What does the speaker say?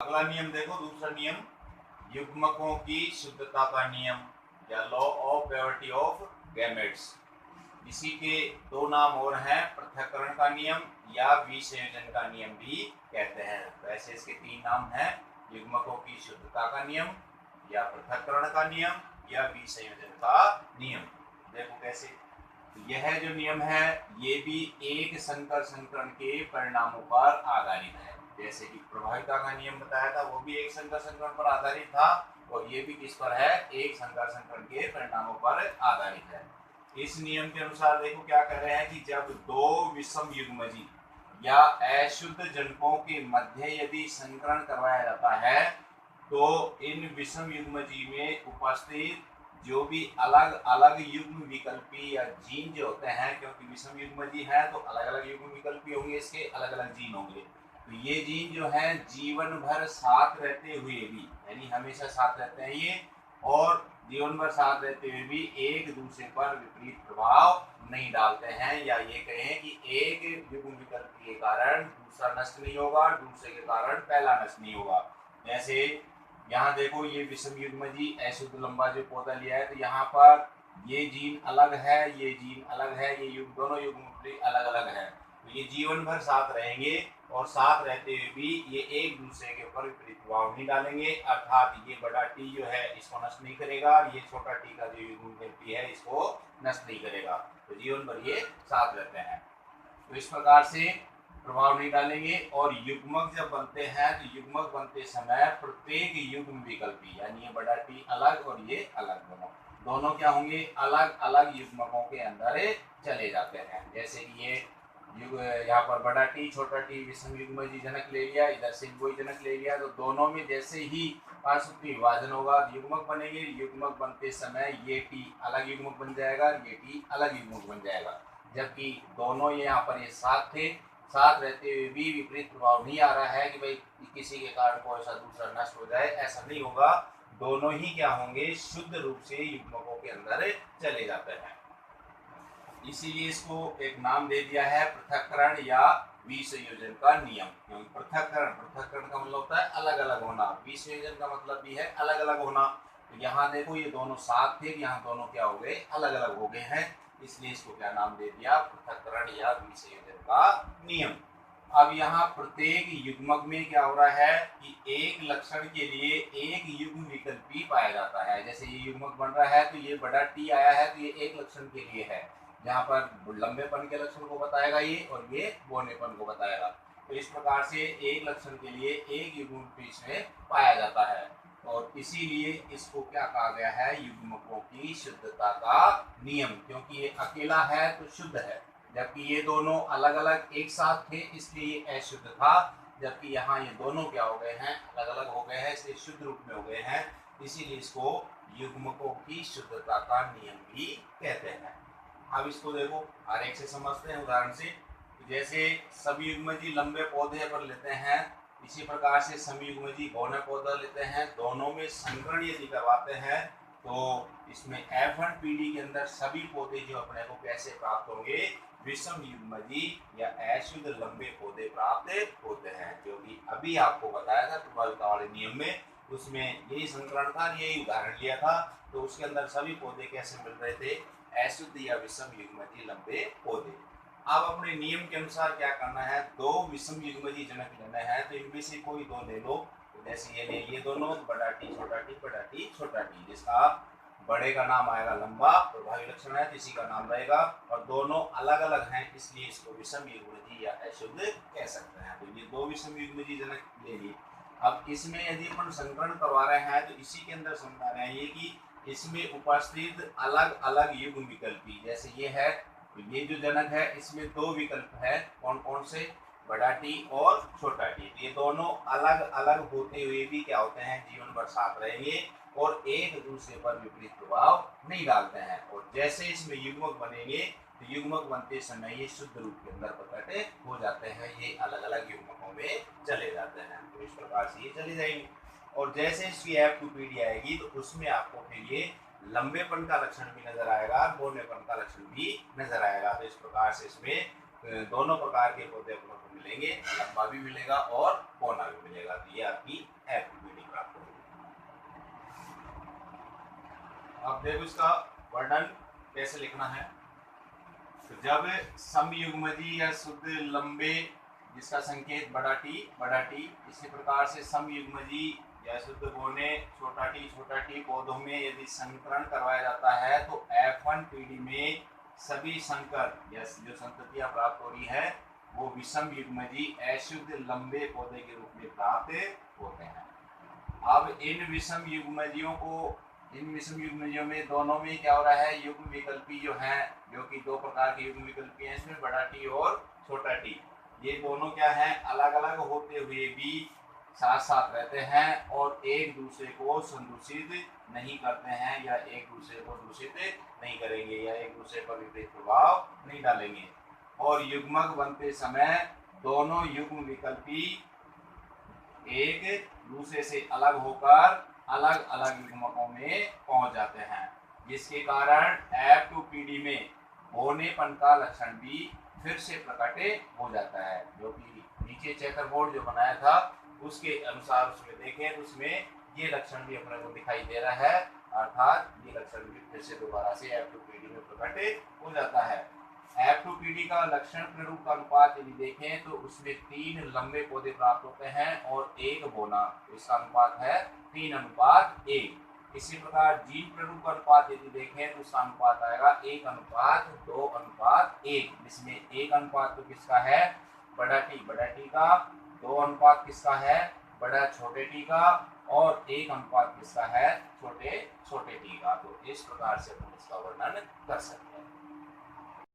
अगला नियम देखो, दूसरा नियम युग्मकों की शुद्धता का नियम या law of purity of gametes. इसी के दो नाम और हैं, पृथक्करण का नियम या विसंयोजन का नियम भी कहते हैं। वैसे इसके तीन नाम हैं, युग्मकों की शुद्धता का नियम या पृथक्करण का नियम या विसंयोजन का नियम। देखो कैसे, यह जो नियम है ये भी एक संकर संकरण के परिणामों पर आधारित है। जैसे कि प्रभाविता का नियम बताया था, वो भी एक संकर संकरण पर आधारित था, और ये भी किस पर है, एक संकर संकरण के परिणामों पर आधारित है। इस नियम के अनुसार देखो क्या कह रहे हैं कि जब दो विषम युग्मजी या अशुद्ध जनकों के मध्य यदि संकरण करवाया जाता है तो इन विषम युग्मजी में उपस्थित जो भी अलग अलग युग्म विकल्पी या जीन जो होते हैं, क्योंकि विषम युग्मजी है तो अलग अलग युग्म विकल्पी होंगे, इसके अलग अलग जीन होंगे, तो ये जीन जो है जीवन भर साथ रहते हुए भी, यानी हमेशा साथ रहते हैं ये, और जीवन भर साथ रहते हुए भी एक दूसरे पर विपरीत प्रभाव नहीं डालते हैं, या ये कहें कि एक युग्म विकल्प के कारण दूसरा नष्ट नहीं होगा, दूसरे के कारण पहला नष्ट नहीं होगा। जैसे यहाँ देखो, ये विषम युग्मजी अशुद्ध लंबा जो पौधा लिया है, तो यहाँ पर ये जीन अलग है, ये जीन अलग है, ये युग्म दोनों युग्म अलग अलग है, तो ये जीवन भर साथ रहेंगे और साथ रहते हुए भी ये एक दूसरे के ऊपर विपरीत प्रभाव नहीं डालेंगे, अर्थात ये बड़ा टी जो है इसको नष्ट नहीं करेगा, और ये छोटा टी का जो युग्म विकल्पी है इसको नष्ट नहीं करेगा, तो जीवन भर ये साथ रहते हैं। तो इस प्रकार से प्रभाव नहीं डालेंगे। और युग्मक जब बनते हैं तो युग्मक बनते समय प्रत्येक युग्म विकल्पी, यानी ये बड़ा टी अलग और ये अलग, दोनों क्या होंगे, अलग अलग युग्मकों के अंदर चले जाते हैं। जैसे कि ये यहाँ पर बड़ा टी छोटा टी विषम युग्मजी जनक ले लिया, इधर से कोई जनक ले लिया, तो दोनों में जैसे ही पार्श्व विभाजन होगा युग्मक बनेंगे, युग्मक बनते समय ये टी अलग युग्मक बन जाएगा, ये टी अलग युग्मक बन जाएगा, जबकि दोनों ये यहाँ पर ये साथ थे, साथ रहते हुए भी विपरीत प्रभाव नहीं आ रहा है कि भाई किसी के कारण कोई ऐसा दूसरा नष्ट हो जाए, ऐसा नहीं होगा, दोनों ही क्या होंगे, शुद्ध रूप से युग्मकों के अंदर चले जाते हैं। इसीलिए इसको एक नाम दे दिया है पृथक्करण या विसंयोजन का नियम। क्योंकि पृथक्करण का मतलब होता है अलग अलग होना, विसंयोजन का मतलब भी है अलग अलग होना। तो यहाँ देखो ये दोनों साथ थे, यहाँ दोनों क्या हो गए, अलग अलग हो गए हैं, इसलिए इसको क्या नाम दे दिया, पृथक्करण या विसंयोजन का नियम। अब यहाँ प्रत्येक युग्मक में क्या हो रहा है कि एक लक्षण के लिए एक युग्म विकल्पी पाया जाता है। जैसे ये युग्मक बन रहा है तो ये बड़ा टी आया है, तो ये एक लक्षण के लिए है, जहाँ पर लंबेपन के लक्षण को बताएगा ये, और ये बौनेपन को बताएगा। तो इस प्रकार से एक लक्षण के लिए एक युग्म इसमें पाया जाता है, और इसीलिए इसको क्या कहा गया है, युग्मकों की शुद्धता का नियम। क्योंकि ये अकेला है तो शुद्ध है, जबकि ये दोनों अलग अलग एक साथ थे इसलिए ये अशुद्ध था, जबकि यहाँ ये दोनों क्या हो गए हैं, अलग अलग हो गए हैं, इसलिए शुद्ध रूप में हो गए हैं, इसीलिए इसको युग्मकों की शुद्धता का नियम भी कहते हैं। अब इसको देखो आरेख से समझते हैं उदाहरण से। जैसे सभी युग्मजी लंबे पौधे पर लेते हैं, इसी प्रकार से सभी युग्मजी बौना पौधा लेते हैं, दोनों में संकरण यदि करवाते हैं तो इसमें F1 पीढ़ी के अंदर सभी पौधे जो अपने को कैसे प्राप्त होंगे, विषम युग्मजी या अशुद्ध लंबे पौधे प्राप्त होते हैं। क्योंकि अभी आपको बताया था प्रभाविता वाले नियम में, उसमें यही संकरण था, यही उदाहरण लिया था, तो उसके अंदर सभी पौधे कैसे मिल रहे थे, अशुद्ध या विषम युग्मजी लंबे पौधे। अब अपने नियम के अनुसार क्या करना है, दो विषम युग्मजी जनक लेने हैं, तो इनमें से कोई दो ले लो। जैसे ये ले लिए दोनों, बड़ा टी छोटा टी, बड़ा टी छोटा टी, जिसका बड़े का नाम आएगा लंबा, प्रभावी लक्षण है तो इसी का नाम रहेगा, और दोनों अलग अलग हैं इसलिए इसको विषम युग्मजी या अशुद्ध कह सकते हैं। तो ये दो विषम युग्मजी जनक ले लिए। अब इसमें यदि अपन संकरण करवा रहे हैं तो इसी के अंदर समझा रहे हैं ये कि इसमें उपस्थित अलग अलग युग्म विकल्पी, जैसे ये है, ये जो जनक है इसमें दो विकल्प है, कौन कौन से, बड़ा टी और छोटा टी, ये दोनों अलग अलग होते हुए भी क्या होते हैं, जीवन भर साथ रहेंगे और एक दूसरे पर विपरीत प्रभाव नहीं डालते हैं। और जैसे इसमें युग्मक बनेंगे तो युग्मक बनते समय ये शुद्ध रूप के अंदर प्रकट हो जाते हैं, ये अलग अलग युग्मकों में चले जाते हैं। तो इस प्रकार से ये चले जाएंगे, और जैसे इसकी F2 पीढ़ी आएगी तो उसमें आपको फिर ये लंबेपन का लक्षण भी नजर आएगा, बौनेपन का लक्षण भी नजर आएगा। तो इस प्रकार से इसमें दोनों प्रकार के पौधे अपने को मिलेंगे, लंबा भी मिलेगा और कोना भी मिलेगा। तो ये आपकी FPD प्राप्त होगी। अब देखो इसका वर्णन कैसे लिखना है। तो जब समयुग्मजी या शुद्ध लंबे जिसका संकेत बड़ा टी, इसी प्रकार से समयुग्मजी या शुद्ध बोने छोटा टी पौधों में यदि संकरण करवाया जाता है तो F1PD में सभी संकर या जो संततियां प्राप्त हो रही है वो विषम युग्मजी अशुद्ध लंबे पौधे के रूप में प्राप्त होते हैं। अब इन विषम युग्मजियों में दोनों में क्या हो रहा है, युग्म विकल्पी जो है, जो कि दो प्रकार के युग्म विकल्पी हैं इसमें, बड़ा टी और छोटा टी, ये दोनों क्या है, अलग अलग होते हुए भी साथ साथ रहते हैं और एक दूसरे को संदूषित नहीं करते हैं या एक दूसरे को दूषित नहीं करेंगे या एक दूसरे पर विपरीत प्रभाव नहीं डालेंगे। और युग्मक बनते समय दोनों युग्म विकल्पी एक दूसरे से अलग होकर अलग अलग युग्मकों में पहुंच जाते हैं, जिसके कारण F2PD में होनेपन का लक्षण भी फिर से प्रकट हो जाता है। जो कि नीचे चेकर बोर्ड जो बनाया था उसके अनुसार उसमें देखें तो उसमें ये लक्षण भी अपने को दिखाई दे रहा है, अर्थात ये लक्षण भी फिर से दोबारा से F2PD में प्रकट हो जाता है। F2PD का लक्षण प्ररूप का अनुपात यदि देखें तो उसमें 3 लंबे पौधे प्राप्त होते हैं और 1 बोना, इसका अनुपात है 3:1। इसी प्रकार जीन प्ररूप का अनुपात यदि देखें तो उसका अनुपात आएगा 1:2:1, जिसमें 1 अनुपात तो किसका है, बड़ा टी का, 2 अनुपात किसका है, बड़ा छोटे टी का, और 1 अनुपात किसका है, छोटे टी का। तो इस प्रकार से हम इसका वर्णन कर सकते हैं।